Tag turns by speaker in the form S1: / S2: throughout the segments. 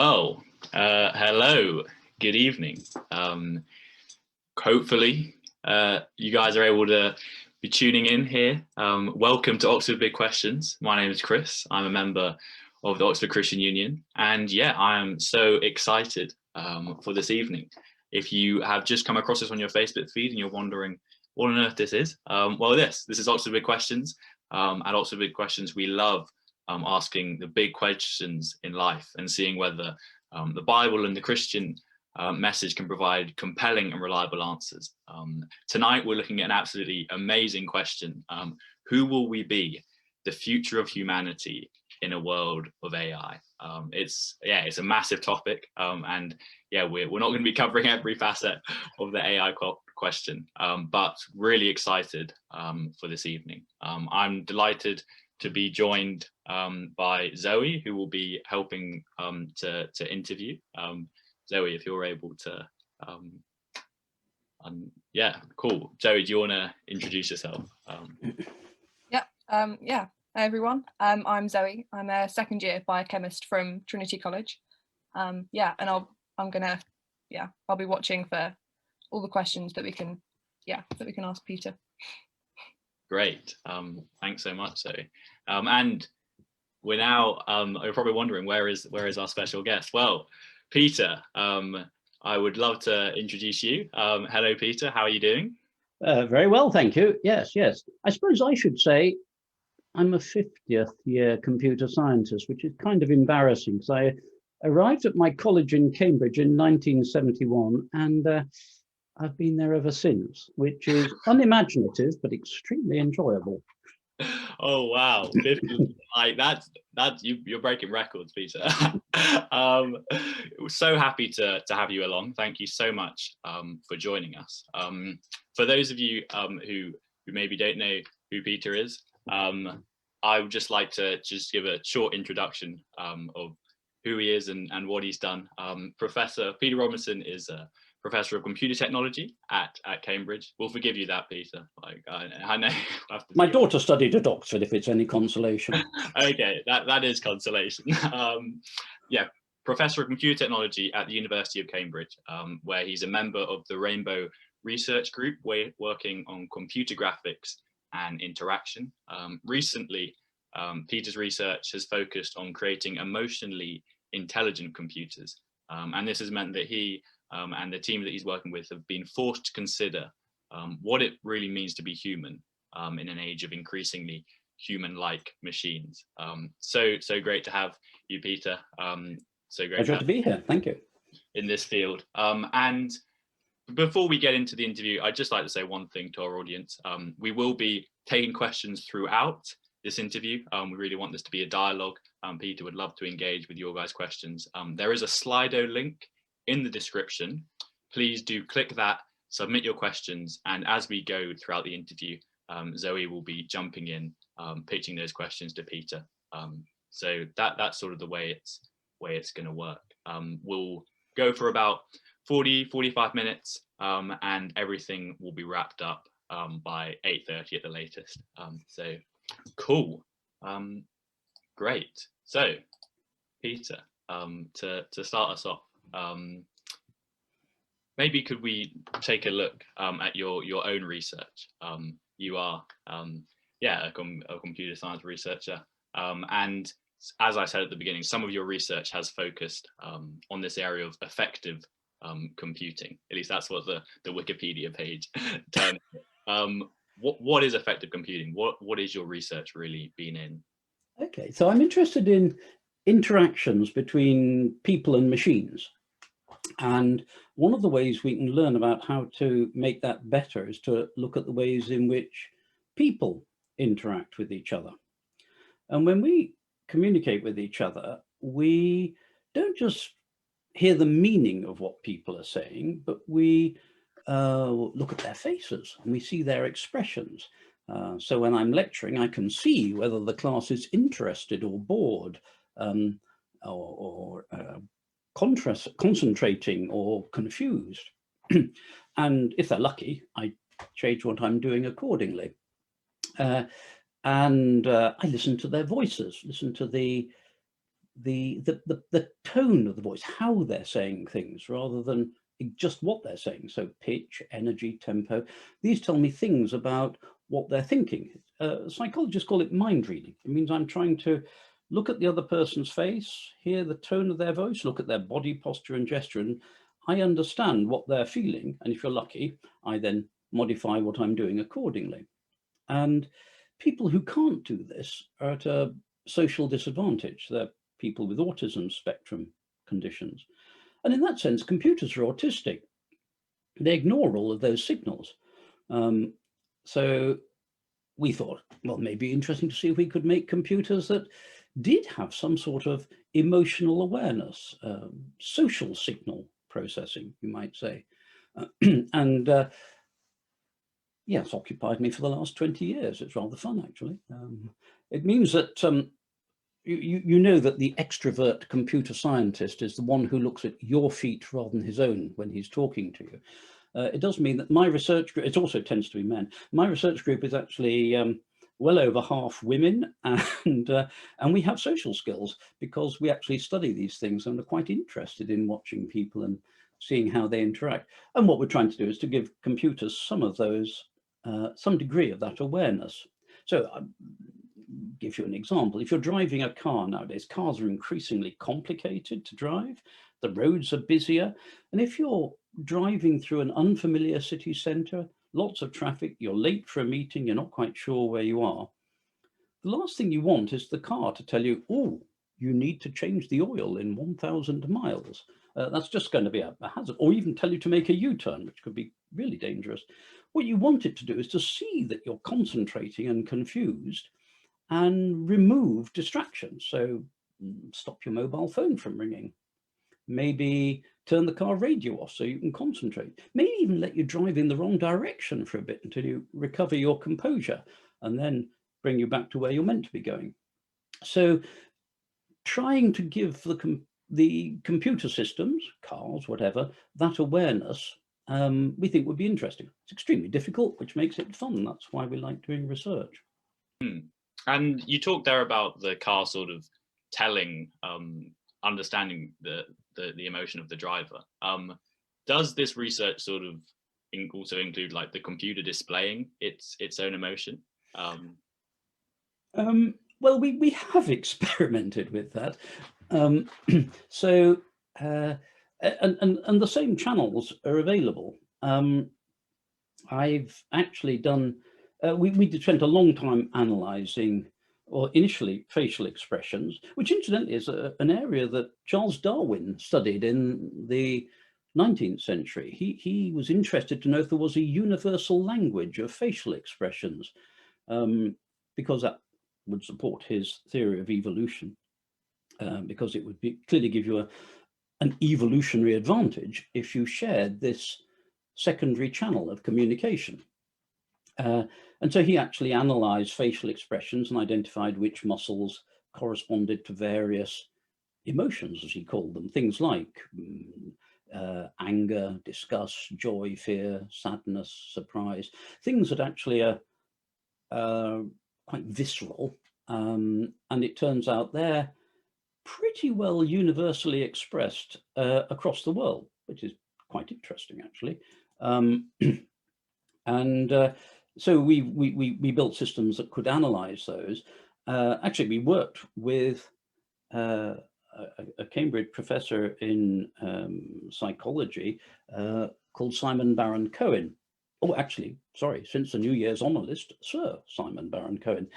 S1: Oh, hello, good evening. Hopefully, you guys are able to be tuning in here. Welcome to Oxford Big Questions. My name is Chris. I'm a member of the Oxford Christian Union. And yeah, I am so excited for this evening. If you have just come across this on your Facebook feed and you're wondering what on earth this is, well, this is Oxford Big Questions. At Oxford Big Questions, we love asking the big questions in life and seeing whether the Bible and the Christian message can provide compelling and reliable answers. Tonight, we're looking at an absolutely amazing question. Who will we be? The future of humanity in a world of AI. It's a massive topic. And yeah, we're not going to be covering every facet of the AI question, but really excited for this evening. I'm delighted to be joined by Zoe, who will be helping to interview. Zoe, if you're able to, yeah, cool. Zoe, do you want to introduce yourself?
S2: Yeah. Hi everyone. I'm Zoe. I'm a second year biochemist from Trinity College. And I'll be watching for all the questions that we can ask Peter.
S1: Great. Thanks so much, Zoe. And we're now, you're probably wondering, where is our special guest? Well, Peter, I would love to introduce you. Hello, Peter. How are you doing?
S3: Very well, thank you. Yes. I suppose I should say I'm a 50th year computer scientist, which is kind of embarrassing because I arrived at my college in Cambridge in 1971 and I've been there ever since, which is unimaginative but extremely enjoyable.
S1: Oh wow, 50, like that's you're breaking records, Peter. We're so happy to have you along. Thank you so much for joining us. For those of you who maybe don't know who Peter is, I would just like to give a short introduction of who he is and what he's done. Professor Peter Robinson is a Professor of Computer Technology at Cambridge. We'll forgive you that, Peter. Like I know.
S3: My daughter studied at Oxford, if it's any consolation.
S1: Okay, that is consolation. Yeah, Professor of Computer Technology at the University of Cambridge, where he's a member of the Rainbow Research Group, working on computer graphics and interaction. Recently, Peter's research has focused on creating emotionally intelligent computers, and this has meant that he and the team that he's working with have been forced to consider what it really means to be human in an age of increasingly human-like machines. So great to have you, Peter. So great
S3: Pleasure to be here. Thank you.
S1: In this field. And before we get into the interview, I'd just like to say one thing to our audience. We will be taking questions throughout this interview. We really want this to be a dialogue. Peter would love to engage with your guys' questions. There is a Slido link in the description. Please do click that, submit your questions, and as we go throughout the interview, Zoe will be jumping in, pitching those questions to Peter. So that's sort of the way it's going to work. We'll go for about 45 minutes, and everything will be wrapped up by 8:30 at the latest. So cool. Great. So Peter, to start us off, maybe could we take a look at your own research? You are a computer science researcher, and as I said at the beginning, some of your research has focused on this area of effective computing. At least that's what the Wikipedia page terms it. What is effective computing? What is your research really been in?
S3: Okay, so I'm interested in interactions between people and machines. And one of the ways we can learn about how to make that better is to look at the ways in which people interact with each other. And when we communicate with each other, we don't just hear the meaning of what people are saying, but we look at their faces and we see their expressions. So when I'm lecturing, I can see whether the class is interested or bored, or concentrating or confused. And if they're lucky, I change what I'm doing accordingly. And I listen to their voices, listen to the the tone of the voice, how they're saying things rather than just what they're saying. So pitch, energy, tempo, these tell me things about what they're thinking. Psychologists call it mind reading. It means I'm trying to look at the other person's face, hear the tone of their voice, look at their body posture and gesture, and I understand what they're feeling. And if you're lucky, I then modify what I'm doing accordingly. And people who can't do this are at a social disadvantage. They're people with autism spectrum conditions. And in that sense, computers are autistic. They ignore all of those signals. So we thought, well, maybe interesting to see if we could make computers that did have some sort of emotional awareness, social signal processing, you might say. And yeah, it's occupied me for the last 20 years. It's rather fun, actually. It means that you know that the extrovert computer scientist is the one who looks at your feet rather than his own when he's talking to you. It does mean that my research group, it also tends to be men, my research group is actually well over half women, and we have social skills because we actually study these things and are quite interested in watching people and seeing how they interact. And what we're trying to do is to give computers some of those, some degree of that awareness. So I'll give you an example. If you're driving a car nowadays, cars are increasingly complicated to drive. The roads are busier. And if you're driving through an unfamiliar city centre, lots of traffic, you're late for a meeting, you're not quite sure where you are, the last thing you want is the car to tell you, oh, you need to change the oil in 1,000 miles. That's just going to be a hazard, or even tell you to make a U-turn, which could be really dangerous. What you want it to do is to see that you're concentrating and confused and remove distractions. So stop your mobile phone from ringing. Maybe turn the car radio off so you can concentrate. Maybe even let you drive in the wrong direction for a bit until you recover your composure and then bring you back to where you're meant to be going. So trying to give the computer systems, cars, whatever, that awareness, we think would be interesting. It's extremely difficult, which makes it fun. That's why we like doing research.
S1: And you talked there about the car sort of telling, understanding the emotion of the driver. Does this research sort of also include like the computer displaying its own emotion?
S3: Well, we have experimented with that. So and the same channels are available. I've actually done, we spent a long time analysing, or initially facial expressions, which incidentally is an area that Charles Darwin studied in the 19th century. He was interested to know if there was a universal language of facial expressions, because that would support his theory of evolution, because it would clearly give you an evolutionary advantage if you shared this secondary channel of communication. And so he actually analysed facial expressions and identified which muscles corresponded to various emotions, as he called them, things like anger, disgust, joy, fear, sadness, surprise, things that actually are quite visceral. And it turns out they're pretty well universally expressed across the world, which is quite interesting, actually. So we built systems that could analyze those. Actually, we worked with a Cambridge professor in psychology called Simon Baron-Cohen. Oh, actually, sorry, since the New Year's Honour List, Sir Simon Baron-Cohen,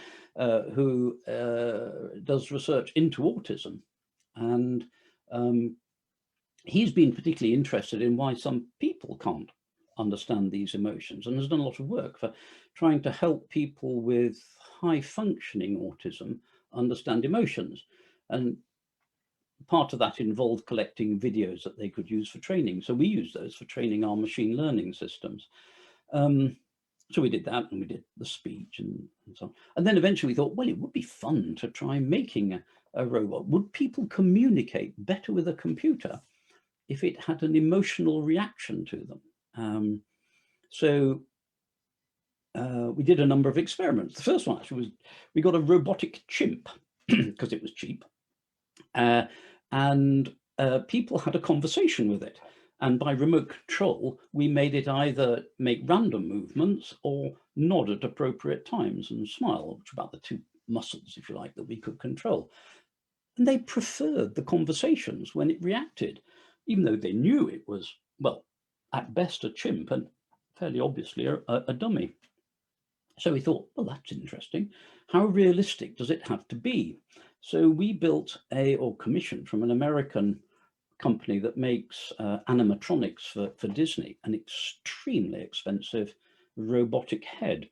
S3: who does research into autism. And he's been particularly interested in why some people can't understand these emotions, and has done a lot of work for trying to help people with high functioning autism understand emotions. And part of that involved collecting videos that they could use for training. So we use those for training our machine learning systems. So we did that, and we did the speech and so on. And then eventually we thought, well, it would be fun to try making a robot. Would people communicate better with a computer if it had an emotional reaction to them? So we did a number of experiments. The first one actually was, we got a robotic chimp because it was cheap. and people had a conversation with it. And by remote control, we made it either make random movements or nod at appropriate times and smile, which are about the two muscles, if you like, that we could control. And they preferred the conversations when it reacted, even though they knew it was, well, at best a chimp and fairly obviously a dummy. So we thought, well, that's interesting. How realistic does it have to be? So we built or commissioned from an American company that makes animatronics for Disney, an extremely expensive robotic head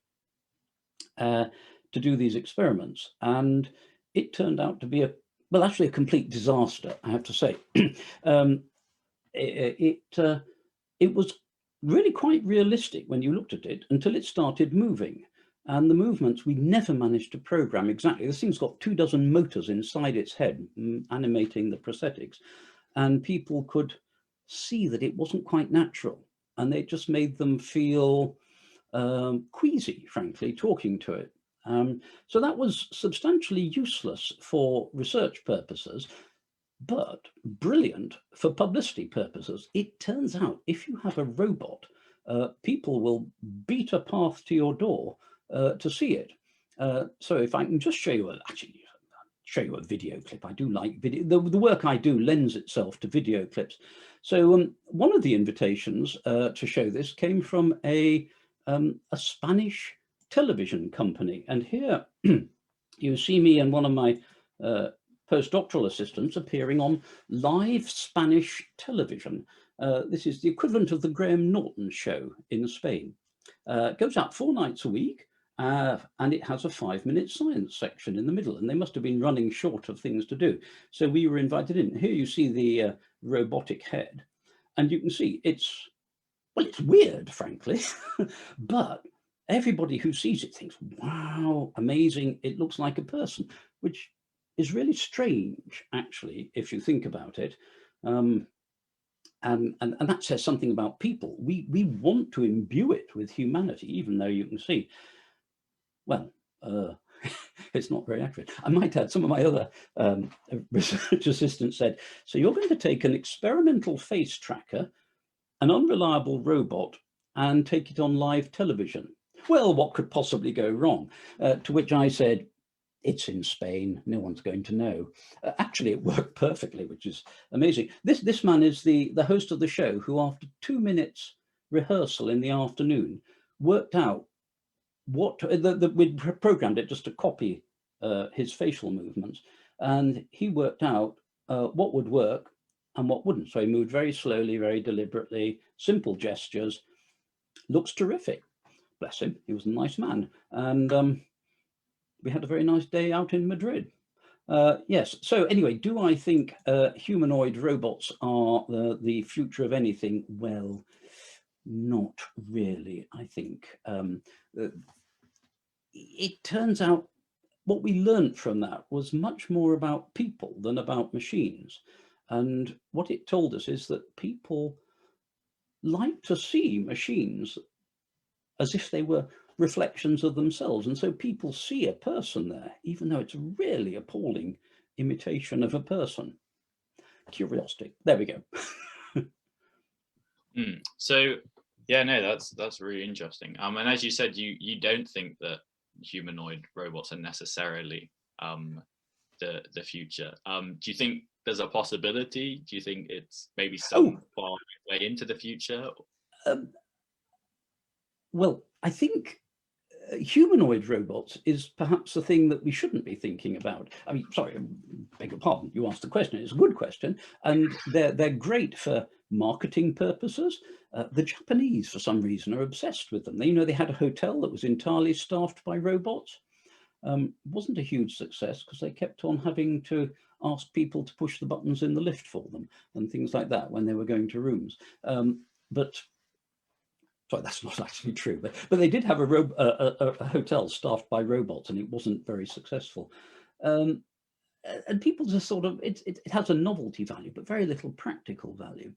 S3: to do these experiments. And it turned out to be actually a complete disaster, I have to say. It was really quite realistic when you looked at it until it started moving. And the movements we never managed to program exactly. This thing's got 24 motors inside its head, animating the prosthetics. And people could see that it wasn't quite natural. And they just made them feel queasy, frankly, talking to it. So that was substantially useless for research purposes, but brilliant for publicity purposes. It turns out if you have a robot, people will beat a path to your door to see it. So if I can just show you, show you a video clip. I do like video. The work I do lends itself to video clips. So one of the invitations to show this came from a Spanish television company. And here you see me and one of my postdoctoral assistants appearing on live Spanish television. This is the equivalent of the Graham Norton show in Spain. It goes out 4 nights a week. And it has a 5-minute science section in the middle, and they must have been running short of things to do. So we were invited in. Here you see the robotic head, and you can see it's weird, frankly, but everybody who sees it thinks, wow, amazing, it looks like a person, which is really strange, actually, if you think about it. And that says something about people. We want to imbue it with humanity, even though you can see, well, it's not very accurate. I might add, some of my other research assistants said, so you're going to take an experimental face tracker, an unreliable robot, and take it on live television. Well, what could possibly go wrong? To which I said, it's in Spain, no one's going to know. Actually, it worked perfectly, which is amazing. This man is the host of the show, who after 2 minutes rehearsal in the afternoon worked out what we programmed it just to copy his facial movements, and he worked out what would work and what wouldn't. So he moved very slowly, very deliberately, simple gestures. Looks terrific. Bless him, he was a nice man. And we had a very nice day out in Madrid. Yes, so anyway, do I think humanoid robots are the future of anything? Well, not really, I think. It turns out what we learned from that was much more about people than about machines. And what it told us is that people like to see machines as if they were reflections of themselves. And so people see a person there, even though it's a really appalling imitation of a person. Curiosity. There we go.
S1: So, yeah, no, that's really interesting. And as you said, you don't think that humanoid robots are necessarily the future. Do you think there's a possibility? Do you think it's maybe some far way into the future?
S3: Well, I think humanoid robots is perhaps the thing that we shouldn't be thinking about. I mean, sorry, I beg your pardon, you asked the question. It's a good question, and they're great for marketing purposes. The Japanese, for some reason, are obsessed with them. They had a hotel that was entirely staffed by robots. It wasn't a huge success because they kept on having to ask people to push the buttons in the lift for them and things like that when they were going to rooms. Sorry, that's not actually true, but they did have a hotel staffed by robots, and it wasn't very successful. And people just sort of, it has a novelty value, but very little practical value.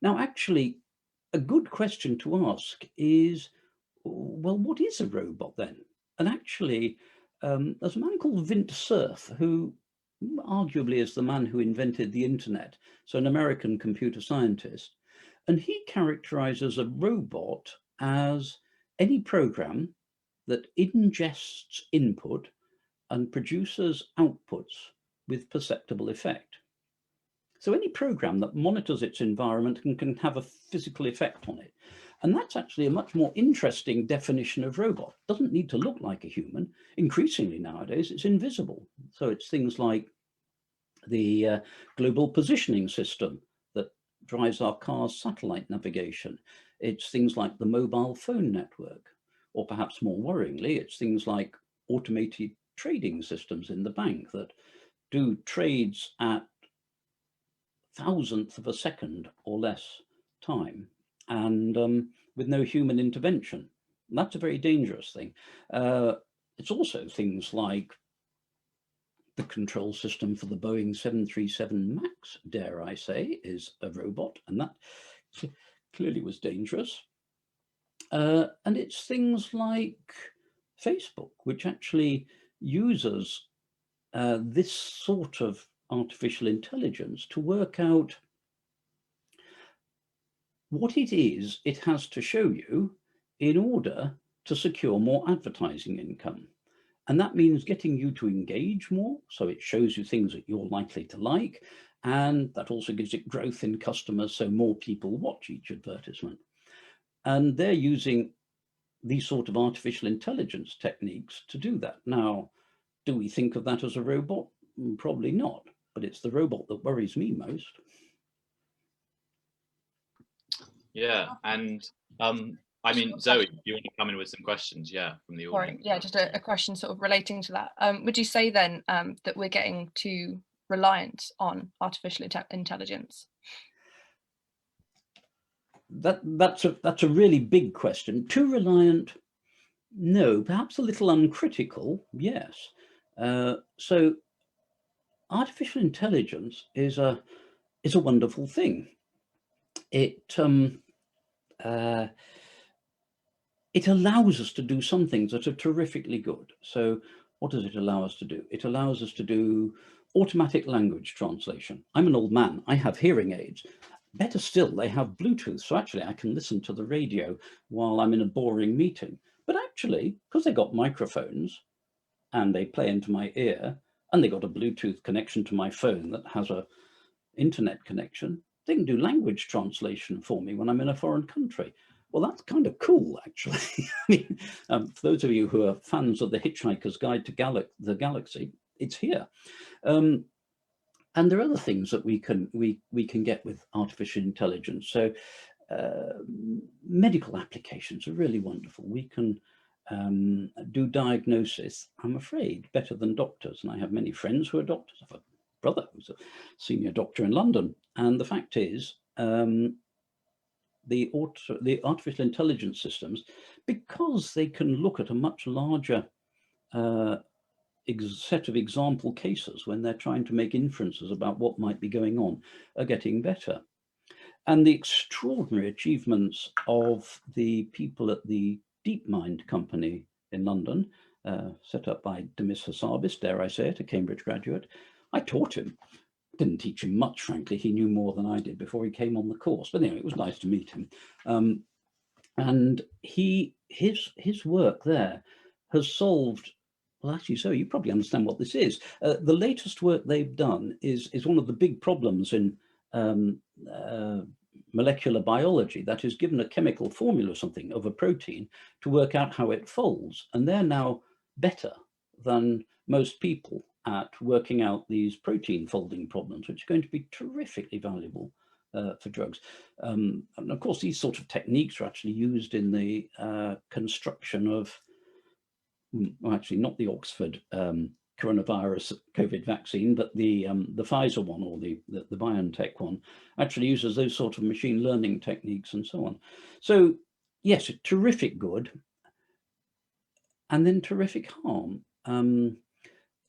S3: Now, actually, a good question to ask is, well, what is a robot then? And actually, there's a man called Vint Cerf who arguably is the man who invented the internet, so an American computer scientist, and he characterizes a robot as any program that ingests input and produces outputs with perceptible effect. So any program that monitors its environment and can have a physical effect on it. And that's actually a much more interesting definition of robot. It doesn't need to look like a human. Increasingly nowadays, it's invisible. So it's things like the global positioning system that drives our car's satellite navigation. It's things like the mobile phone network, or perhaps more worryingly, it's things like automated trading systems in the bank that do trades at thousandth of a second or less time, and with no human intervention. And that's a very dangerous thing. It's also things like the control system for the Boeing 737 MAX, dare I say, is a robot, and that clearly was dangerous. And it's things like Facebook, which actually uses this sort of artificial intelligence to work out what it is it has to show you in order to secure more advertising income. And that means getting you to engage more, so it shows you things that you're likely to like, and that also gives it growth in customers, so more people watch each advertisement. And they're using these sort of artificial intelligence techniques to do that. Now, do we think of that as a robot? Probably not, but it's the robot that worries me most.
S1: Yeah, and I mean, Zoe, you want to come in with some questions, yeah, from the audience?
S2: Sorry, yeah, just a question sort of relating to that. Would you say then that we're getting too reliant on artificial intelligence?
S3: That's a really big question. Too reliant? No, perhaps a little uncritical, yes. So artificial intelligence is a wonderful thing. It allows us to do some things that are terrifically good. So what does it allow us to do? It allows us to do automatic language translation. I'm an old man, I have hearing aids. Better still, they have Bluetooth, so actually I can listen to the radio while I'm in a boring meeting. But actually, because they got microphones and they play into my ear, and they got a Bluetooth connection to my phone that has a internet connection, they can do language translation for me when I'm in a foreign country. Well, that's kind of cool, actually. I mean, for those of you who are fans of The Hitchhiker's Guide to the Galaxy, it's here. And there are other things that we can get with artificial intelligence. So medical applications are really wonderful. We can do diagnosis, I'm afraid, better than doctors. And I have many friends who are doctors. I have a brother who's a senior doctor in London. And the fact is, the artificial intelligence systems, because they can look at a much larger set of example cases when they're trying to make inferences about what might be going on, are getting better. And the extraordinary achievements of the people at the DeepMind company in London, set up by Demis Hassabis, dare I say it, a Cambridge graduate. I taught him. Didn't teach him much, frankly. He knew more than I did before he came on the course. But anyway, it was nice to meet him. And his work there has solved, well, actually, so you probably understand what this is. The latest work they've done is one of the big problems in molecular biology, that is, given a chemical formula or something of a protein to work out how it folds. And they're now better than most people at working out these protein folding problems, which are going to be terrifically valuable for drugs. And of course, these sort of techniques are actually used in the construction of, well, actually not the Oxford coronavirus COVID vaccine, but the Pfizer one, or the BioNTech one, actually uses those sort of machine learning techniques and so on. So yes, terrific good, and then terrific harm.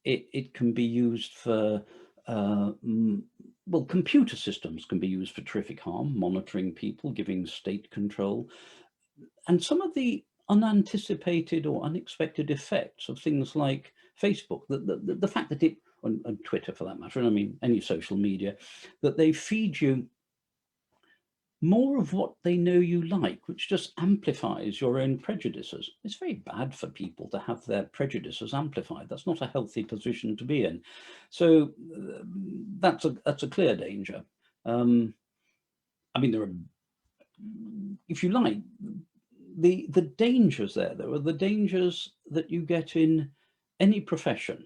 S3: It can be used for, well, computer systems can be used for terrific harm, monitoring people, giving state control, and some of the unanticipated or unexpected effects of things like Facebook, the fact that it on Twitter for that matter, and I mean any social media, that they feed you more of what they know you like, which just amplifies your own prejudices. It's very bad for people to have their prejudices amplified. That's not a healthy position to be in. So that's a clear danger. I mean, there are, if you like, the dangers there are the dangers that you get in any profession.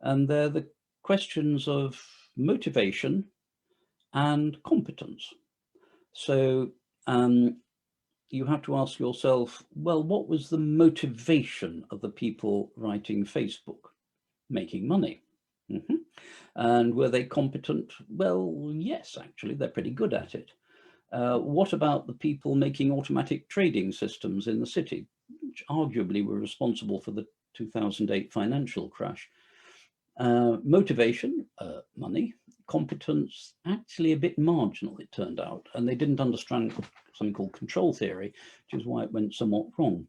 S3: And they're the questions of motivation and competence. So you have to ask yourself, well, what was the motivation of the people writing Facebook? Making money. And were they competent? Well, yes, actually, they're pretty good at it. What about the people making automatic trading systems in the city, which arguably were responsible for the 2008 financial crash? Motivation, money. Competence, actually a bit marginal, it turned out, and they didn't understand something called control theory, which is why it went somewhat wrong.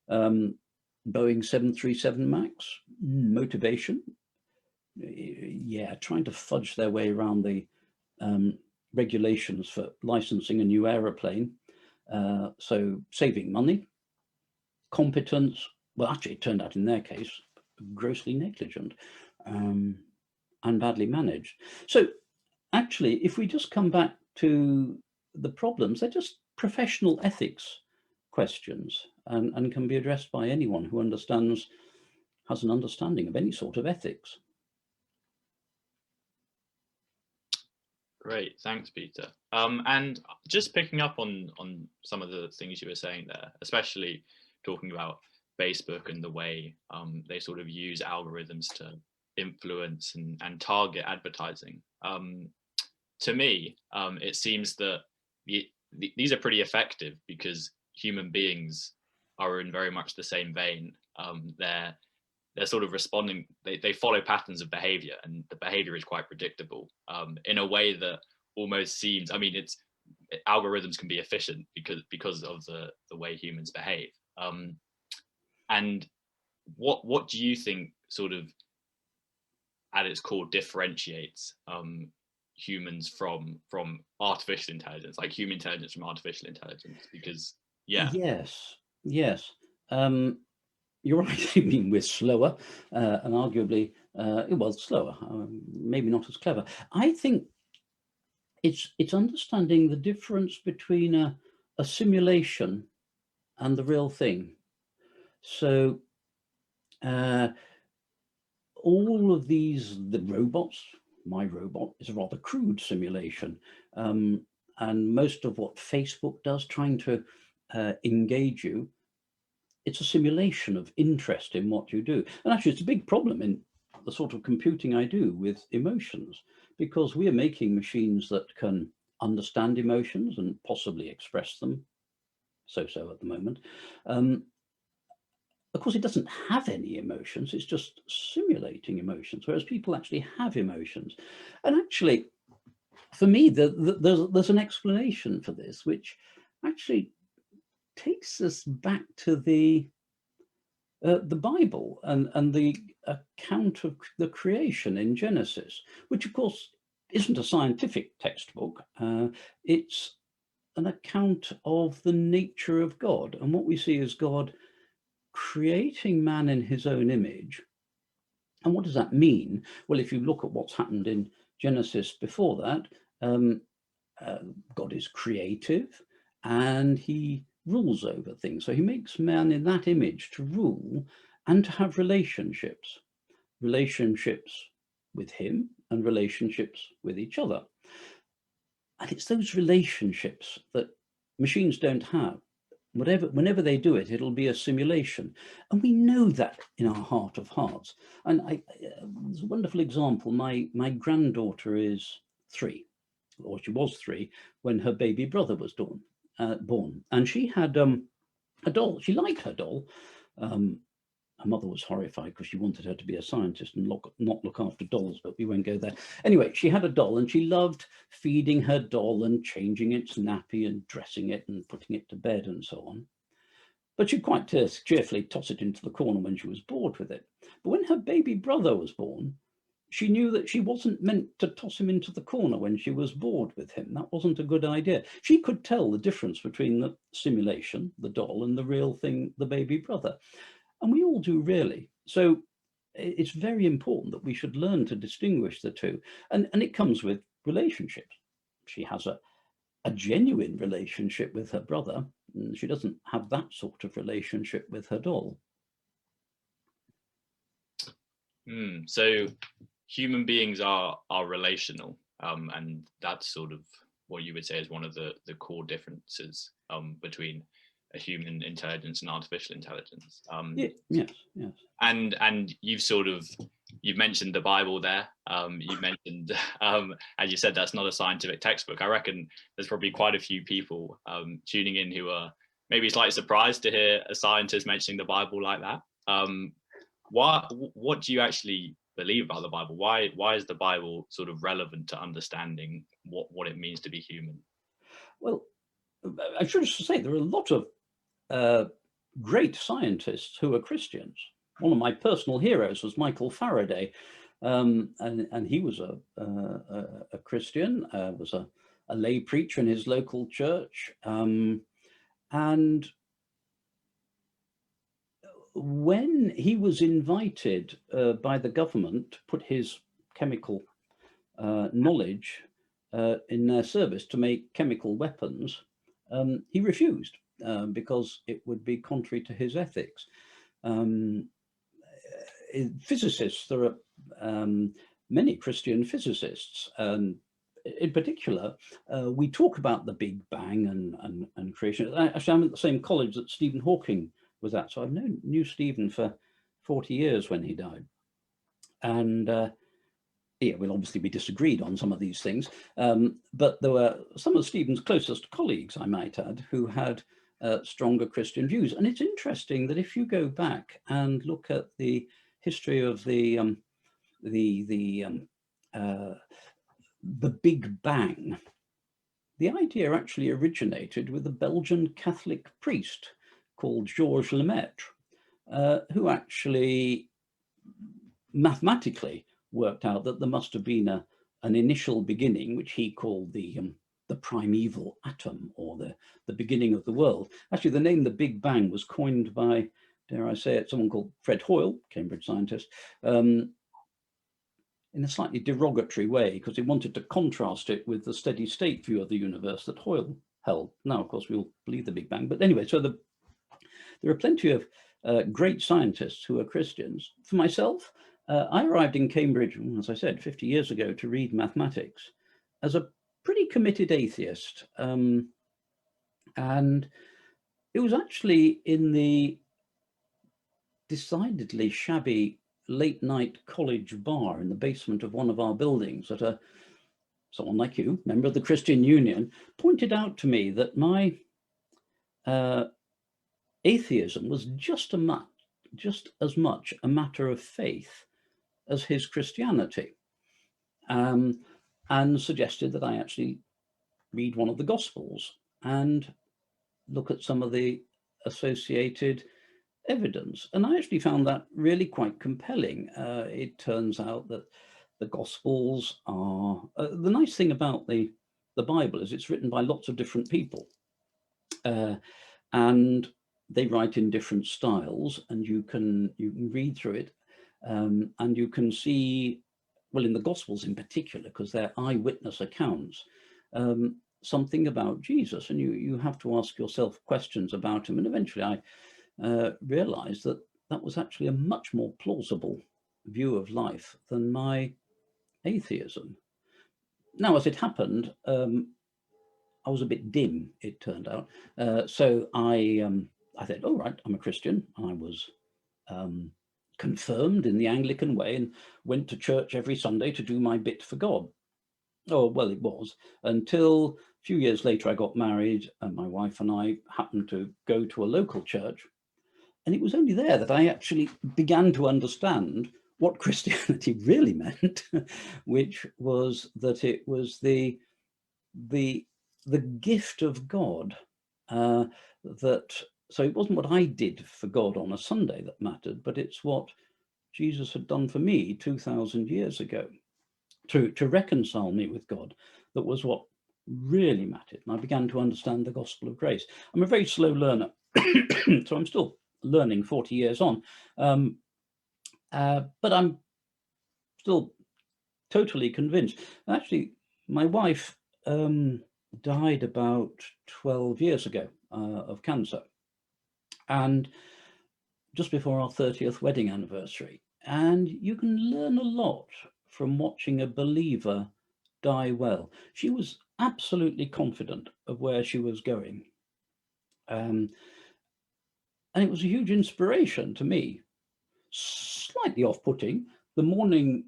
S3: Boeing 737 MAX, motivation, yeah, trying to fudge their way around the regulations for licensing a new aeroplane, so saving money. Competence, well, actually it turned out in their case grossly negligent. And badly managed. So actually, if we just come back to the problems, they're just professional ethics questions and can be addressed by anyone who has an understanding of any sort of ethics.
S1: Great, thanks, Peter. And just picking up on some of the things you were saying there, especially talking about Facebook and the way they sort of use algorithms to influence and target advertising. To me, it seems that these are pretty effective because human beings are in very much the same vein. They're sort of responding, they follow patterns of behavior, and the behavior is quite predictable in a way that almost seems, I mean, algorithms can be efficient because of the way humans behave. And what do you think sort of at its core differentiates humans from artificial intelligence, like human intelligence from artificial intelligence? Because
S3: Yes. You're right. I mean, we're slower, and arguably, well, slower, maybe not as clever. I think it's understanding the difference between a simulation and the real thing. So all of the robots, my robot is a rather crude simulation. And most of what Facebook does, trying to engage you, it's a simulation of interest in what you do. And actually, it's a big problem in the sort of computing I do with emotions, because we are making machines that can understand emotions and possibly express them, so-so at the moment. Of course, it doesn't have any emotions, it's just simulating emotions, whereas people actually have emotions. And actually, for me, there's an explanation for this, which actually takes us back to the Bible and the account of the creation in Genesis, which of course isn't a scientific textbook. It's an account of the nature of God. And what we see is God creating man in his own image. And what does that mean? Well, if you look at what's happened in Genesis before that, God is creative and he rules over things. So he makes man in that image to rule and to have relationships with him and relationships with each other. And it's those relationships that machines don't have. Whenever they do it, it'll be a simulation. And we know that in our heart of hearts. And there's a wonderful example. My granddaughter is 3, or she was 3, when her baby brother was born. And she had a doll. She liked her doll. Her mother was horrified because she wanted her to be a scientist and not look after dolls, but we won't go there. Anyway, she had a doll and she loved feeding her doll and changing its nappy and dressing it and putting it to bed and so on. But she'd quite cheerfully toss it into the corner when she was bored with it. But when her baby brother was born, she knew that she wasn't meant to toss him into the corner when she was bored with him. That wasn't a good idea. She could tell the difference between the simulation, the doll, and the real thing, the baby brother. And we all do, really. So it's very important that we should learn to distinguish the two. And it comes with relationships. She has a genuine relationship with her brother. And she doesn't have that sort of relationship with her doll.
S1: So human beings are relational, and that's sort of what you would say is one of the core differences between a human intelligence and artificial intelligence.
S3: Yes.
S1: And you've mentioned the Bible there. You mentioned, as you said, that's not a scientific textbook. I reckon there's probably quite a few people tuning in who are maybe slightly surprised to hear a scientist mentioning the Bible like that. What do you actually believe about the Bible? Why is the Bible sort of relevant to understanding what it means to be human?
S3: Well, I should say there are a lot of great scientists who are Christians. One of my personal heroes was Michael Faraday, and he was a Christian, was a lay preacher in his local church, and when he was invited by the government to put his chemical knowledge in their service to make chemical weapons, he refused because it would be contrary to his ethics. Physicists, there are many Christian physicists, and in particular, we talk about the Big Bang and creation. Actually, I'm at the same college that Stephen Hawking was at, so I've knew Stephen for 40 years when he died. And yeah, we'll obviously be disagreed on some of these things, but there were some of Stephen's closest colleagues, I might add, who had stronger Christian views. And it's interesting that if you go back and look at the history of the Big Bang, the idea actually originated with a Belgian Catholic priest called Georges Lemaitre, who actually mathematically worked out that there must have been an initial beginning, which he called the primeval atom, or the beginning of the world. Actually, the name the Big Bang was coined by, dare I say it, someone called Fred Hoyle, Cambridge scientist, in a slightly derogatory way, because he wanted to contrast it with the steady state view of the universe that Hoyle held. Now, of course, we all believe the Big Bang. But anyway, so there are plenty of great scientists who are Christians. For myself, I arrived in Cambridge, as I said, 50 years ago to read mathematics as a pretty committed atheist. And it was actually in the decidedly shabby late night college bar in the basement of one of our buildings that someone like you, member of the Christian Union, pointed out to me that my atheism was just as much a matter of faith as his Christianity, and suggested that I actually read one of the Gospels and look at some of the associated evidence. And I actually found that really quite compelling. It turns out that the Gospels are, the nice thing about the Bible is it's written by lots of different people. And they write in different styles, and you can read through it, and you can see, well, in the Gospels in particular, because they're eyewitness accounts, something about Jesus, and you have to ask yourself questions about him. And eventually I realized that that was actually a much more plausible view of life than my atheism. Now, as it happened, I was a bit dim, it turned out. So I thought, all right, I'm a Christian. I was confirmed in the Anglican way and went to church every Sunday to do my bit for God. Oh, well, it was, until a few years later I got married, and my wife and I happened to go to a local church. And it was only there that I actually began to understand what Christianity really meant, which was that it was the gift of God, so it wasn't what I did for God on a Sunday that mattered, but it's what Jesus had done for me 2,000 years ago to reconcile me with God, that was what really mattered. And I began to understand the gospel of grace. I'm a very slow learner, so I'm still learning 40 years on, but I'm still totally convinced. Actually, my wife died about 12 years ago of cancer, and just before our 30th wedding anniversary. And you can learn a lot from watching a believer die well. She was absolutely confident of where she was going. And it was a huge inspiration to me. Slightly off-putting. The morning,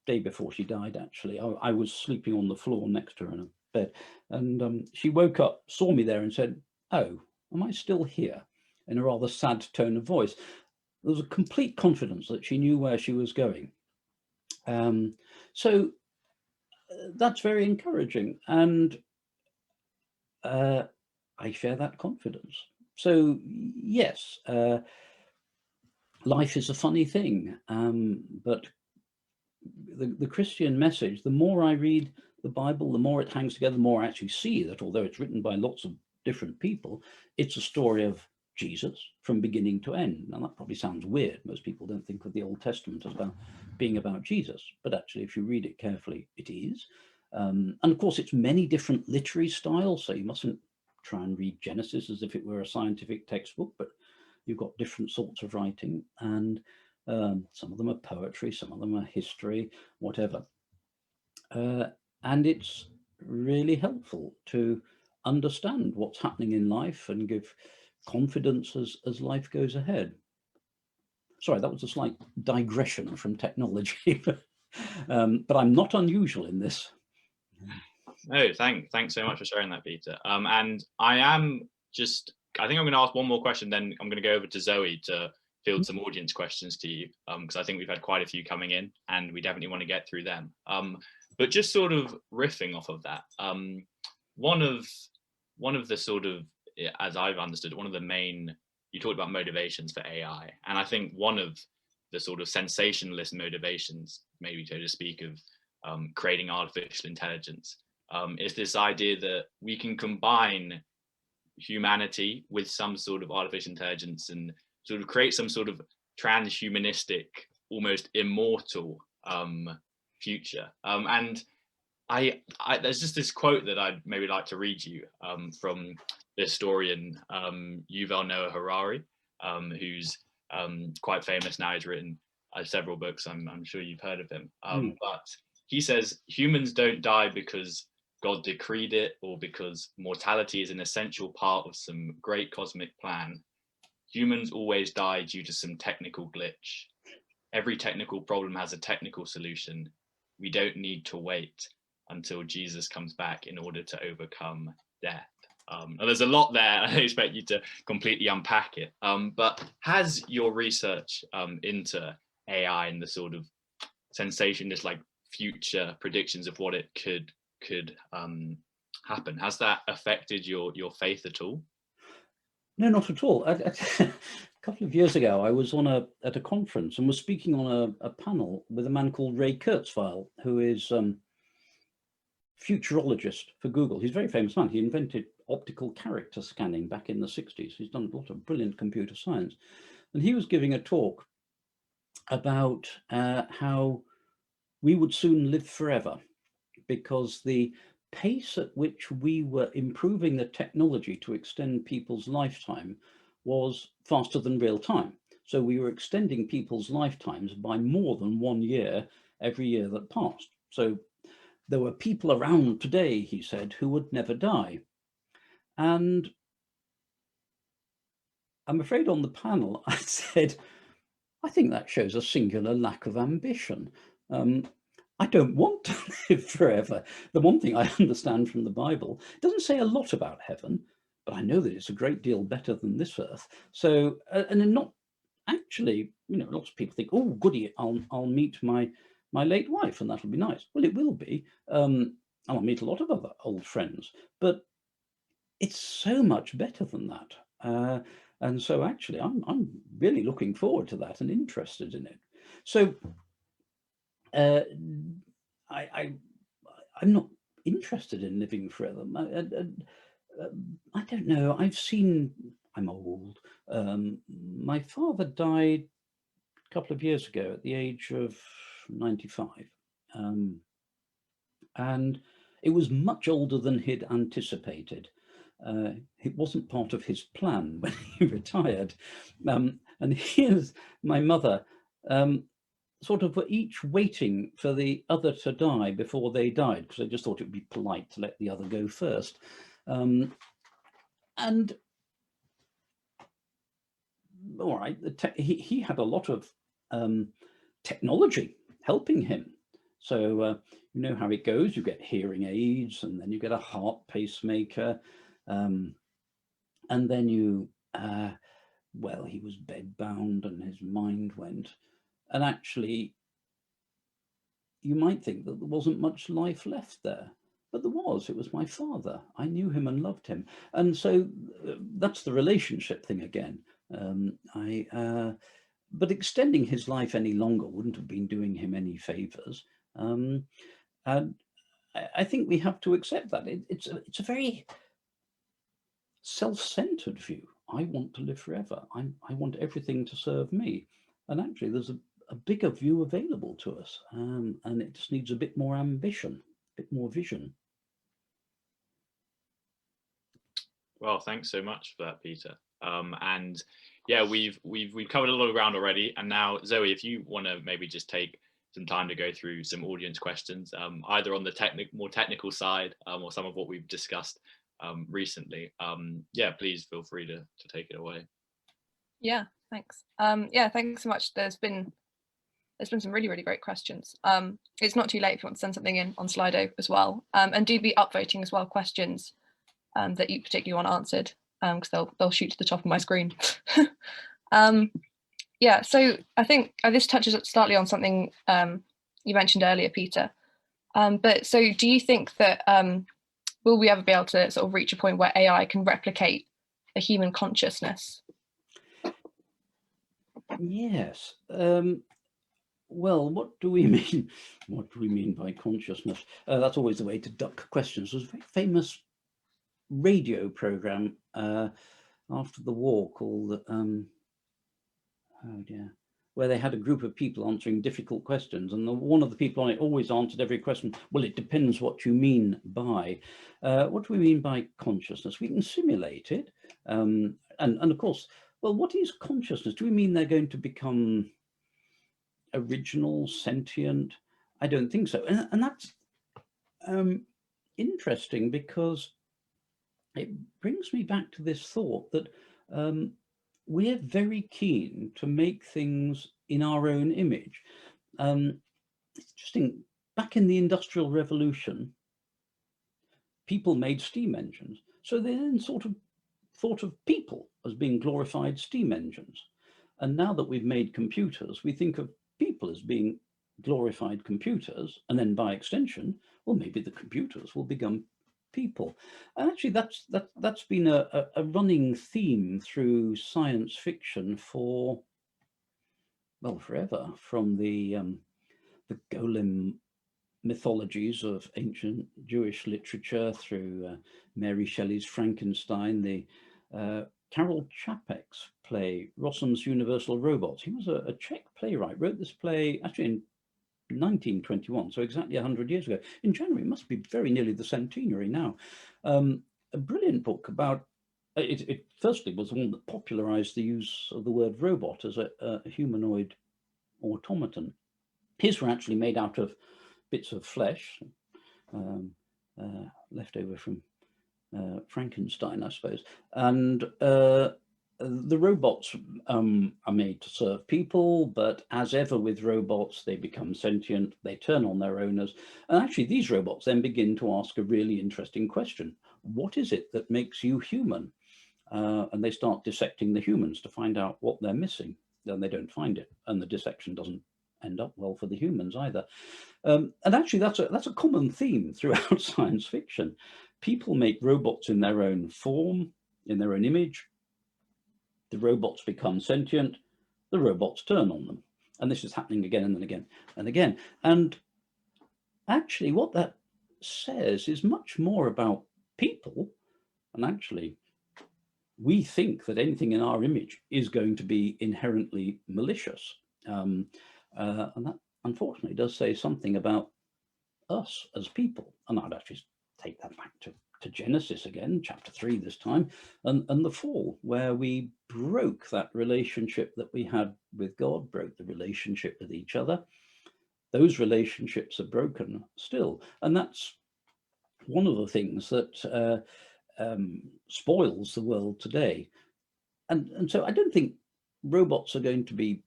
S3: day before she died, actually, I was sleeping on the floor next to her in a bed. And she woke up, saw me there and said, "Oh, am I still here?" in a rather sad tone of voice. There was a complete confidence that she knew where she was going. So that's very encouraging. And I share that confidence. So yes, life is a funny thing, but the Christian message, the more I read the Bible, the more it hangs together, the more I actually see that although it's written by lots of different people, it's a story of Jesus from beginning to end. Now that probably sounds weird. Most people don't think of the Old Testament as being about Jesus, but actually if you read it carefully, it is. And of course it's many different literary styles, so you mustn't try and read Genesis as if it were a scientific textbook, but you've got different sorts of writing, and some of them are poetry, some of them are history, whatever. And it's really helpful to understand what's happening in life and give confidence as life goes ahead. Sorry, that was a slight digression from technology, but I'm not unusual in this.
S1: No, thanks so much for sharing that, Peter. And I think I'm going to ask one more question, then I'm going to go over to Zoe to field some audience questions to you, because I think we've had quite a few coming in and we definitely want to get through them. But just sort of riffing off of that, one of the sort of, as I've understood, one of the main, you talked about motivations for AI, and I think one of the sort of sensationalist motivations, maybe so to speak, of creating artificial intelligence, is this idea that we can combine humanity with some sort of artificial intelligence and sort of create some sort of transhumanistic, almost immortal future. And there's just this quote that I'd maybe like to read you from the historian Yuval Noah Harari, who's quite famous now. He's written several books. I'm sure you've heard of him. But he says, humans don't die because God decreed it or because mortality is an essential part of some great cosmic plan. Humans always die due to some technical glitch. Every technical problem has a technical solution. We don't need to wait until Jesus comes back in order to overcome death. There's a lot there. I don't expect you to completely unpack it. But has your research into AI and the sort of sensationalist, like future predictions of what it could happen, has that affected your faith at all?
S3: No, not at all. A couple of years ago, I was at a conference and was speaking on a panel with a man called Ray Kurzweil, who is futurologist for Google. He's a very famous man. He invented optical character scanning back in the 60s. He's done a lot of brilliant computer science. And he was giving a talk about how we would soon live forever, because the pace at which we were improving the technology to extend people's lifetime was faster than real time. So we were extending people's lifetimes by more than 1 year every year that passed. So there were people around today, he said, who would never die. And I'm afraid on the panel, I said, I think that shows a singular lack of ambition. I don't want to live forever. The one thing I understand from the Bible, it doesn't say a lot about heaven, but I know that it's a great deal better than this earth. So, and then not actually, lots of people think, oh, goody, I'll meet my late wife and that'll be nice. Well, it will be. I'll meet a lot of other old friends, but it's so much better than that. And so actually, I'm really looking forward to that and interested in it. So I'm not interested in living forever. I don't know. I'm old. My father died a couple of years ago at the age of 95. And it was much older than he'd anticipated. It wasn't part of his plan when he retired. And here's my mother, sort of were each waiting for the other to die before they died, because I just thought it would be polite to let the other go first. And all right, he had a lot of technology helping him. So you know how it goes, you get hearing aids, and then you get a heart pacemaker, and then you, well, he was bedbound and his mind went. And actually, you might think that there wasn't much life left there, but there was. It was my father. I knew him and loved him. And so that's the relationship thing again. But extending his life any longer wouldn't have been doing him any favors. And I think we have to accept that. It's a very self-centered view. I want to live forever. I want everything to serve me. And actually, there's a bigger view available to us, and it just needs a bit more ambition, a bit more vision.
S1: Well, thanks so much for that, Peter. And yeah, we've covered a lot of ground already. And now, Zoe, if you want to maybe just take some time to go through some audience questions, either on the more technical side or some of what we've discussed recently. Yeah, please feel free to take it away.
S2: Yeah, thanks. Yeah, thanks so much. There's been some really, really great questions. It's not too late if you want to send something in on Slido as well. And do be upvoting as well questions that you particularly want answered, because they'll shoot to the top of my screen. Yeah, so I think this touches slightly on something you mentioned earlier, Peter. But so do you think that will we ever be able to sort of reach a point where AI can replicate a human consciousness?
S3: Yes. Well, what do we mean? What do we mean by consciousness? That's always the way to duck questions. There's a very famous radio program after the war called oh dear, where they had a group of people answering difficult questions, and one of the people on it always answered every question, well, it depends what you mean by. What do we mean by consciousness? We can simulate it, and of course, well, what is consciousness? Do we mean they're going to become original, sentient? I don't think so. And that's interesting, because it brings me back to this thought that we're very keen to make things in our own image. It's interesting, back in the Industrial Revolution, people made steam engines. So they then sort of thought of people as being glorified steam engines. And now that we've made computers, we think of people as being glorified computers. And then by extension, well, maybe the computers will become people. And actually, that's been a running theme through science fiction for, well, forever, from the golem mythologies of ancient Jewish literature through Mary Shelley's Frankenstein, the Karel Čapek's play, Rossum's Universal Robots. He was a Czech playwright, wrote this play actually in 1921, so exactly 100 years ago. In January, it must be very nearly the centenary now. A brilliant book about, it firstly was the one that popularized the use of the word robot as a humanoid automaton. His were actually made out of bits of flesh, left over from Frankenstein, I suppose. And the robots are made to serve people, but as ever with robots, they become sentient, they turn on their owners. And actually, these robots then begin to ask a really interesting question. What is it that makes you human? And they start dissecting the humans to find out what they're missing. Then they don't find it, and the dissection doesn't end up well for the humans either. And actually, that's a common theme throughout science fiction. People make robots in their own form, in their own image. The robots become sentient, the robots turn on them. And this is happening again and then again and again. And actually what that says is much more about people. And actually, we think that anything in our image is going to be inherently malicious. And that unfortunately does say something about us as people. And I'd actually take that back to Genesis again, chapter 3 this time, and the fall, where we broke that relationship that we had with God, broke the relationship with each other. Those relationships are broken still. And that's one of the things that spoils the world today. And so I don't think robots are going to be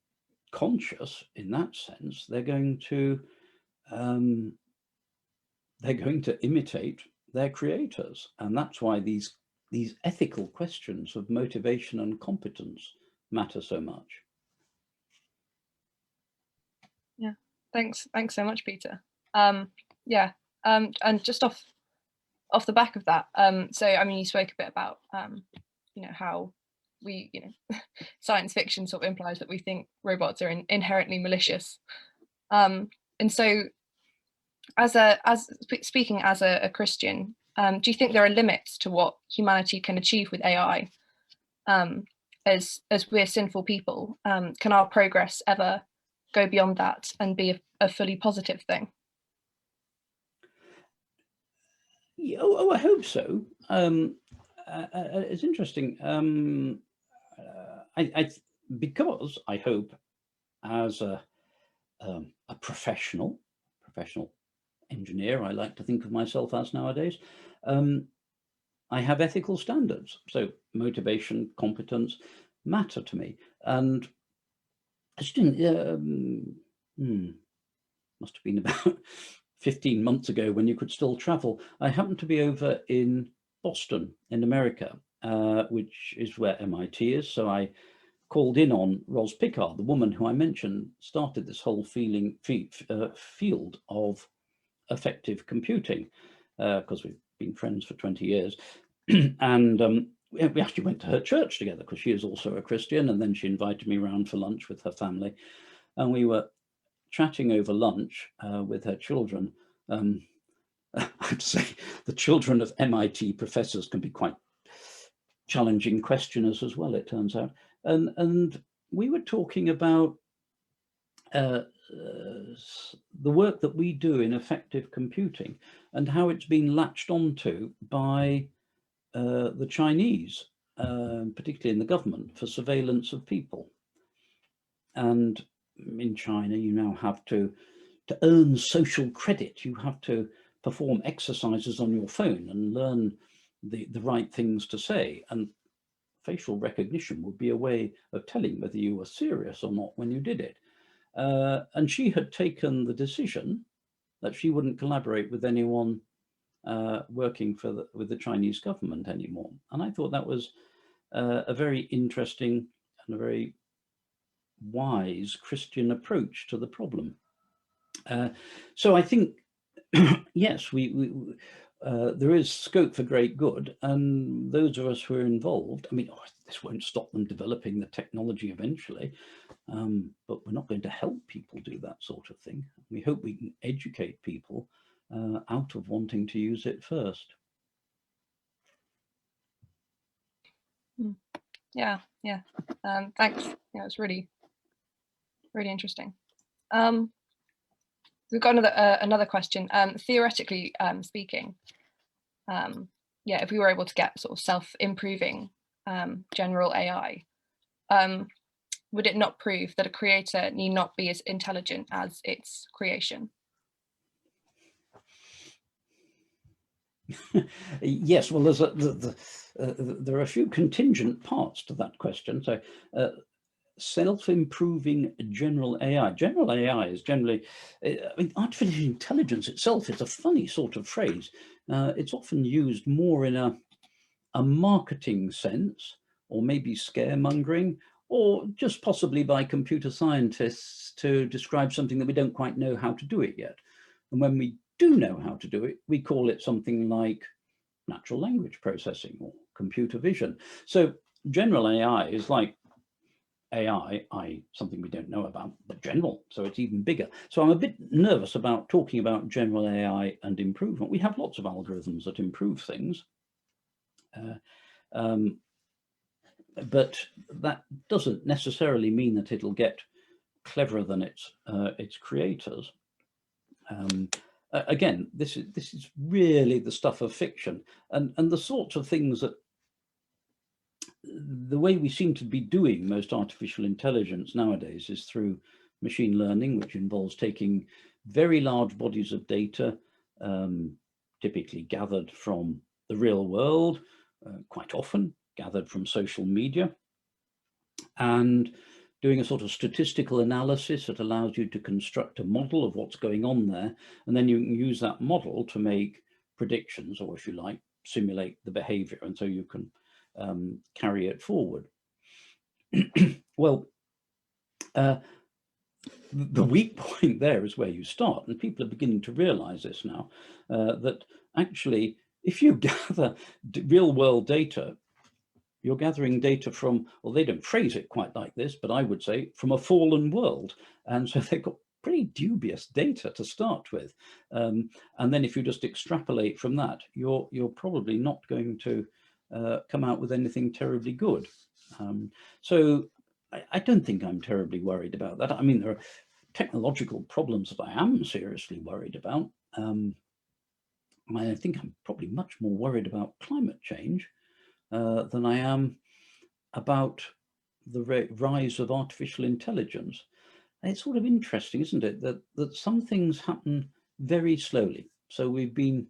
S3: conscious in that sense. They're going to imitate their creators, and that's why these ethical questions of motivation and competence matter so much.
S2: Yeah, thanks so much, Peter. Yeah, and just off the back of that, so I mean, you spoke a bit about how we, science fiction sort of implies that we think robots are inherently malicious, and so speaking as a Christian, do you think there are limits to what humanity can achieve with AI? As we're sinful people, can our progress ever go beyond that and be a fully positive thing?
S3: I hope so. It's interesting. Because I hope, as a professional engineer, I like to think of myself as nowadays, I have ethical standards. So motivation, competence matter to me. And I think, must have been about 15 months ago when you could still travel. I happened to be over in Boston in America, which is where MIT is. So I called in on Ros Pickard, the woman who I mentioned started this whole field of effective computing, because we've been friends for 20 years. And we actually went to her church together because she is also a Christian. And then she invited me around for lunch with her family. And we were chatting over lunch with her children. I have to say, the children of MIT professors can be quite challenging questioners as well, it turns out. And we were talking about the work that we do in effective computing and how it's been latched onto by the Chinese, particularly in the government, for surveillance of people. And in China, you now have to earn social credit, you have to perform exercises on your phone and learn the right things to say. And facial recognition would be a way of telling whether you were serious or not when you did it. And she had taken the decision that she wouldn't collaborate with anyone working with the Chinese government anymore. And I thought that was a very interesting and a very wise Christian approach to the problem. So I think, yes, there is scope for great good, and those of us who are involved, I mean, this won't stop them developing the technology eventually, but we're not going to help people do that sort of thing. We hope we can educate people out of wanting to use it first.
S2: Yeah. Thanks. Yeah, it's really interesting. We've got another question. Theoretically speaking, yeah, if we were able to get sort of self-improving general AI, would it not prove that a creator need not be as intelligent as its creation?
S3: Yes, well, there are a few contingent parts to that question. So self-improving general AI. General AI is generally, I mean, artificial intelligence itself is a funny sort of phrase. It's often used more in a marketing sense, or maybe scaremongering, or just possibly by computer scientists to describe something that we don't quite know how to do it yet. And when we do know how to do it, we call it something like natural language processing or computer vision. So general AI is like AI, something we don't know about, but general, so it's even bigger. So I'm a bit nervous about talking about general AI and improvement. We have lots of algorithms that improve things, but that doesn't necessarily mean that it'll get cleverer than its creators. Again, this is really the stuff of fiction, and the sorts of things that the way we seem to be doing most artificial intelligence nowadays is through machine learning, which involves taking very large bodies of data, typically gathered from the real world, quite often gathered from social media, and doing a sort of statistical analysis that allows you to construct a model of what's going on there. And then you can use that model to make predictions, or if you like, simulate the behavior. And so you can carry it forward. Well, the weak point there is where you start, and people are beginning to realize this now, that actually, if you gather real world data, you're gathering data from, well, they don't phrase it quite like this, but I would say from a fallen world. And so they've got pretty dubious data to start with. And then if you just extrapolate from that, you're probably not going to come out with anything terribly good. So I don't think I'm terribly worried about that. I mean, there are technological problems that I am seriously worried about. I think I'm probably much more worried about climate change than I am about the rise of artificial intelligence. And it's sort of interesting, isn't it, that some things happen very slowly. So we've been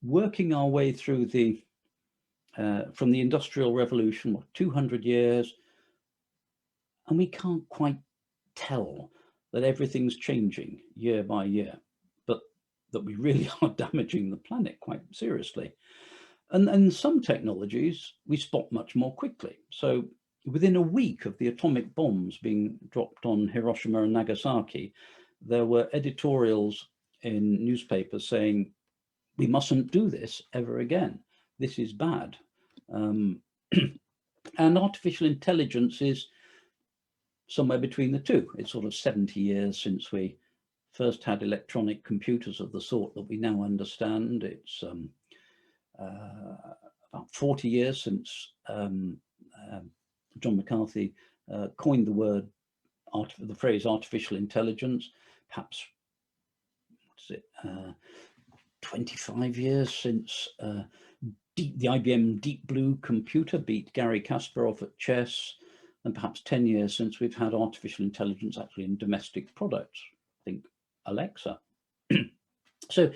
S3: working our way through from the Industrial Revolution, what, 200 years, and we can't quite tell that everything's changing year by year, but that we really are damaging the planet quite seriously. And some technologies we spot much more quickly. So within a week of the atomic bombs being dropped on Hiroshima and Nagasaki, there were editorials in newspapers saying, we mustn't do this ever again. This is bad. And artificial intelligence is somewhere between the two. It's sort of 70 years since we first had electronic computers of the sort that we now understand. It's about 40 years since John McCarthy coined the phrase artificial intelligence. Perhaps, 25 years since the IBM Deep Blue computer beat Garry Kasparov at chess, and perhaps 10 years since we've had artificial intelligence actually in domestic products. Think Alexa. So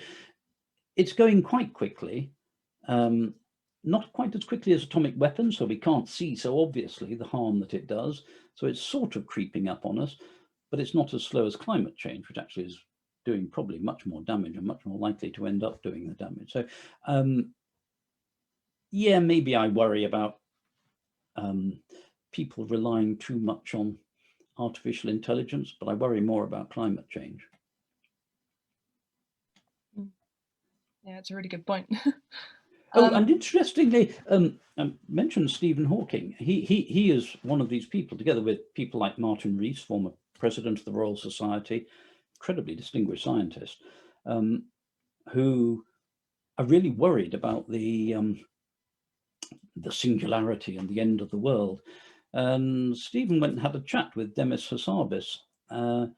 S3: it's going quite quickly. Not quite as quickly as atomic weapons, so we can't see so obviously the harm that it does. So it's sort of creeping up on us, but it's not as slow as climate change, which actually is doing probably much more damage and much more likely to end up doing the damage. So yeah, maybe I worry about people relying too much on artificial intelligence, but I worry more about climate change.
S2: Yeah, it's a really good point.
S3: Oh, and interestingly, I mentioned Stephen Hawking. He is one of these people, together with people like Martin Rees, former president of the Royal Society, incredibly distinguished scientist, who are really worried about the singularity and the end of the world. And Stephen went and had a chat with Demis Hassabis, obviously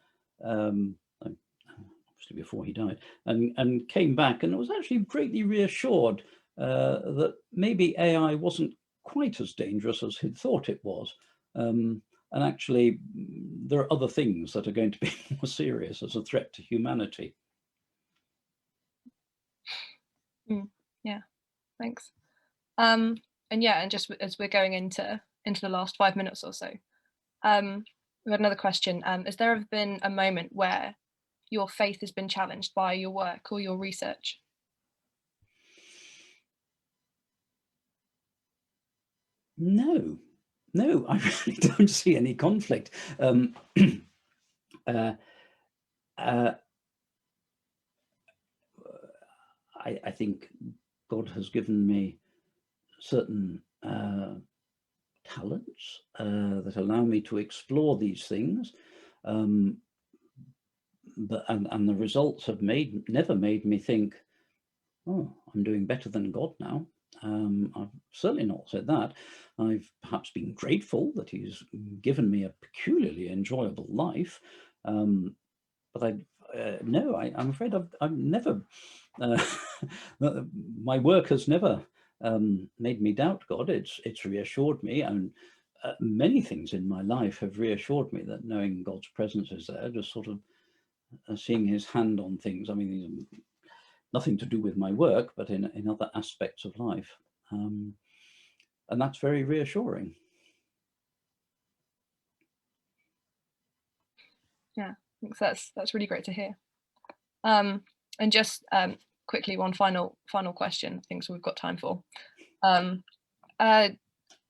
S3: before he died, and came back and was actually greatly reassured that maybe AI wasn't quite as dangerous as he'd thought it was. And actually, there are other things that are going to be more serious as a threat to humanity.
S2: Yeah, thanks. And yeah, and just as we're going into the last 5 minutes or so, we had another question. Has there ever been a moment where your faith has been challenged by your work or your research?
S3: No, I really don't see any conflict. I think God has given me certain talents that allow me to explore these things. And the results have never made me think, oh, I'm doing better than God now. I've certainly not said that. I've perhaps been grateful that he's given me a peculiarly enjoyable life. But I'm afraid I've never, my work has never made me doubt God. It's reassured me, and many things in my life have reassured me that knowing God's presence is there, just sort of seeing his hand on things. I mean, nothing to do with my work, but in other aspects of life. And that's very reassuring.
S2: Yeah, I think that's really great to hear. And just quickly, one final question, I think, so we've got time for. Do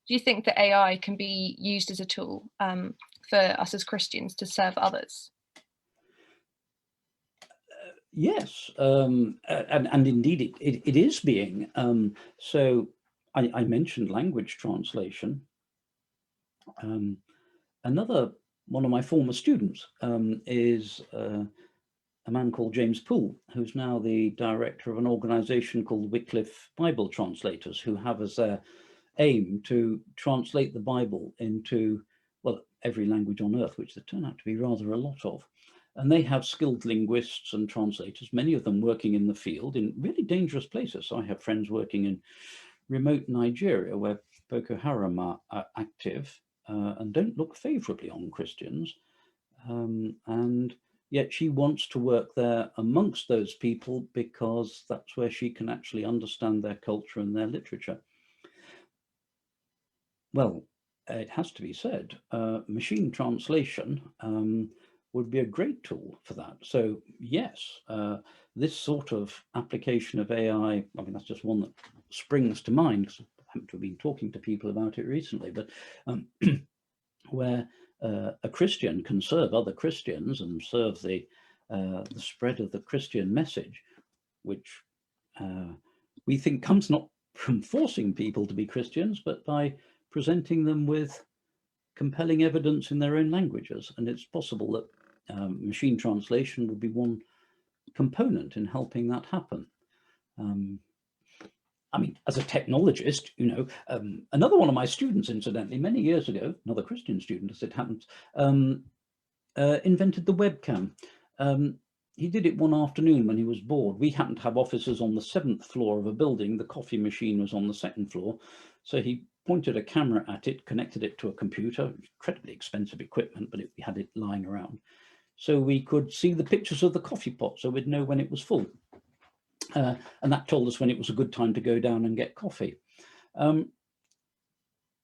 S2: you think that AI can be used as a tool for us as Christians to serve others?
S3: Yes, and indeed it is being. So I mentioned language translation. Another one of my former students is a man called James Poole, who's now the director of an organization called Wycliffe Bible Translators, who have as their aim to translate the Bible into, well, every language on earth, which there turn out to be rather a lot of. And they have skilled linguists and translators, many of them working in the field in really dangerous places. So I have friends working in remote Nigeria where Boko Haram are active and don't look favorably on Christians. And yet she wants to work there amongst those people because that's where she can actually understand their culture and their literature. Well, it has to be said, machine translation would be a great tool for that. So yes, this sort of application of AI, I mean, that's just one that springs to mind because I happen to have been talking to people about it recently, but where a Christian can serve other Christians and serve the spread of the Christian message, which we think comes not from forcing people to be Christians, but by presenting them with compelling evidence in their own languages. And it's possible that machine translation would be one component in helping that happen. I mean, as a technologist, you know, another one of my students, incidentally, many years ago, another Christian student, as it happens, invented the webcam. He did it one afternoon when he was bored. We happened to have offices on the 7th floor of a building. The coffee machine was on the 2nd floor. So he pointed a camera at it, connected it to a computer, incredibly expensive equipment, but we had it lying around. So we could see the pictures of the coffee pot, so we'd know when it was full. And that told us when it was a good time to go down and get coffee. Well,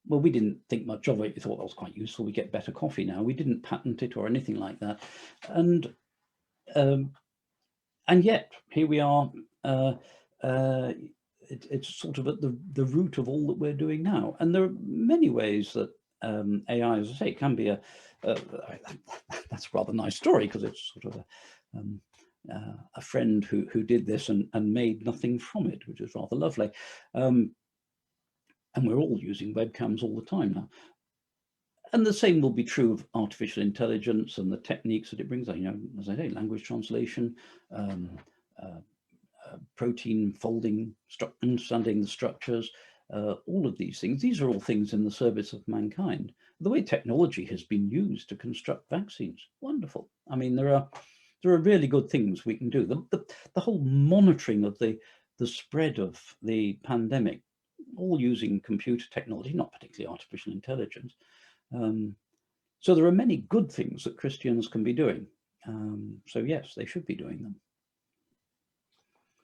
S3: we didn't think much of it. We thought that was quite useful. We get better coffee now. We didn't patent it or anything like that. And yet here we are. It's sort of at the root of all that we're doing now. And there are many ways that AI, as I say, can be that's a rather nice story because it's sort of a friend who did this and made nothing from it, which is rather lovely. And we're all using webcams all the time now. And the same will be true of artificial intelligence and the techniques that it brings. You know, as I say, language translation, protein folding, understanding the structures, all of these things. These are all things in the service of mankind. The way technology has been used to construct vaccines, wonderful. I mean, there are really good things we can do. The whole monitoring of the spread of the pandemic, all using computer technology, not particularly artificial intelligence. So there are many good things that Christians can be doing. So yes, they should be doing them.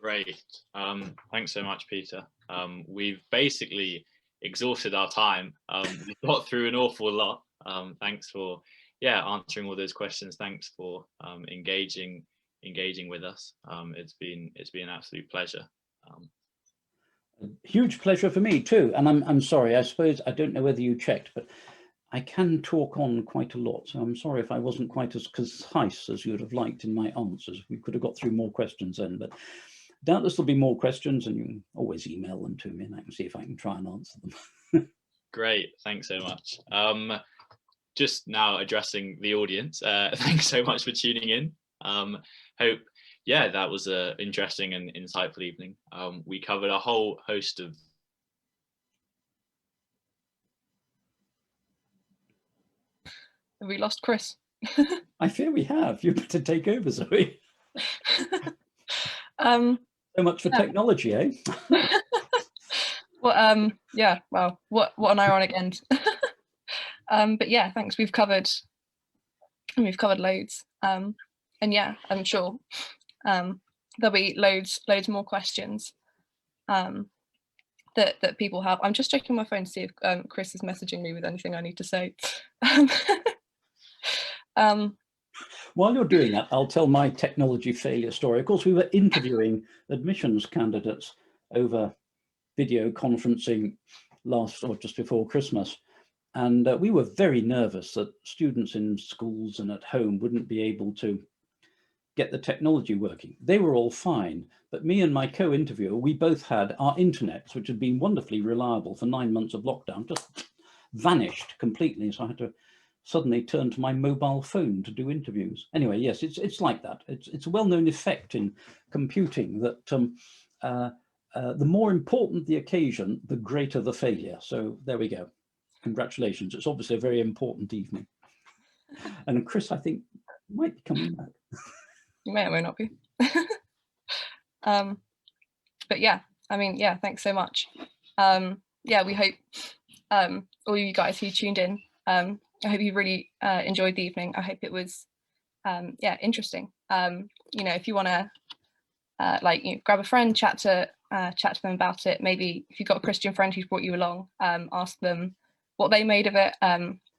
S1: Great. Thanks so much, Peter. We've basically exhausted our time. We got through an awful lot. Thanks for answering all those questions. Thanks for engaging with us. It's been an absolute pleasure.
S3: A huge pleasure for me too. And I'm sorry, I suppose, I don't know whether you checked, but I can talk on quite a lot. So I'm sorry if I wasn't quite as concise as you would have liked in my answers. We could have got through more questions then, but doubtless there'll be more questions and you can always email them to me and I can see if I can try and answer them.
S1: Great, thanks so much. Just now addressing the audience, thanks so much for tuning in. Hope, yeah, that was an interesting and insightful evening. We covered a whole host of
S2: Have we lost Chris?
S3: I fear we have. You better take over, Zoe. So much for technology, eh?
S2: Well, yeah, well, what an ironic end. But yeah, thanks. We've covered loads. And yeah, I'm sure there'll be loads more questions that people have. I'm just checking my phone to see if Chris is messaging me with anything I need to say.
S3: While you're doing that, I'll tell my technology failure story. Of course, we were interviewing admissions candidates over video conferencing last or just before Christmas. And we were very nervous that students in schools and at home wouldn't be able to get the technology working. They were all fine, but me and my co-interviewer, we both had our internets, which had been wonderfully reliable for 9 months of lockdown, just vanished completely. So I had to suddenly turn to my mobile phone to do interviews. Anyway, yes, it's like that. It's a well-known effect in computing that the more important the occasion, the greater the failure. So there we go. Congratulations. It's obviously a very important evening. And Chris, I think, might be coming back.
S2: You may or may not be. But yeah, I mean, yeah, thanks so much. Yeah, we hope all of you guys who tuned in, I hope you really enjoyed the evening. I hope it was yeah, interesting. You know, if you want to like, you know, grab a friend, chat to them about it. Maybe if you've got a Christian friend who's brought you along, ask them what they made of it,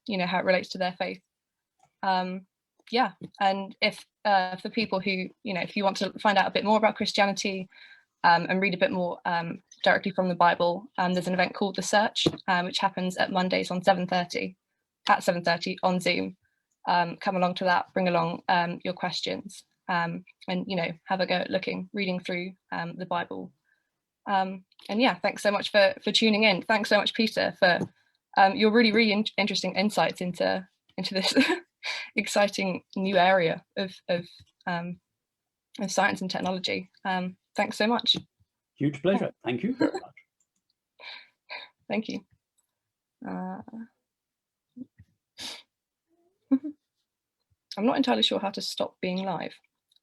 S2: you know, how it relates to their faith. Yeah, and if for people who, you know, if you want to find out a bit more about Christianity and read a bit more directly from the Bible, there's an event called The Search, which happens at Mondays on 7:30 on Zoom. Come along to that, bring along your questions, and, you know, have a go at reading through the Bible. And yeah, thanks so much for tuning in. Thanks so much, Peter, for your really interesting insights into this exciting new area of science and technology. Thanks so much.
S3: Huge pleasure. Thank you very much.
S2: Thank you. I'm not entirely sure how to stop being live.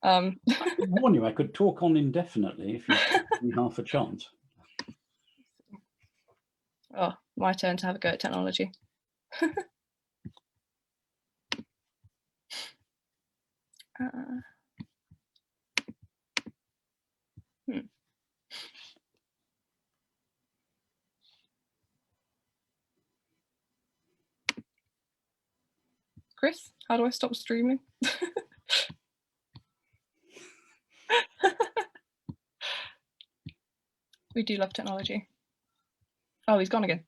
S3: I warn you, I could talk on indefinitely if you give me half a chance.
S2: Oh, my turn to have a go at technology. Chris, how do I stop streaming? We do love technology. Oh, he's gone again.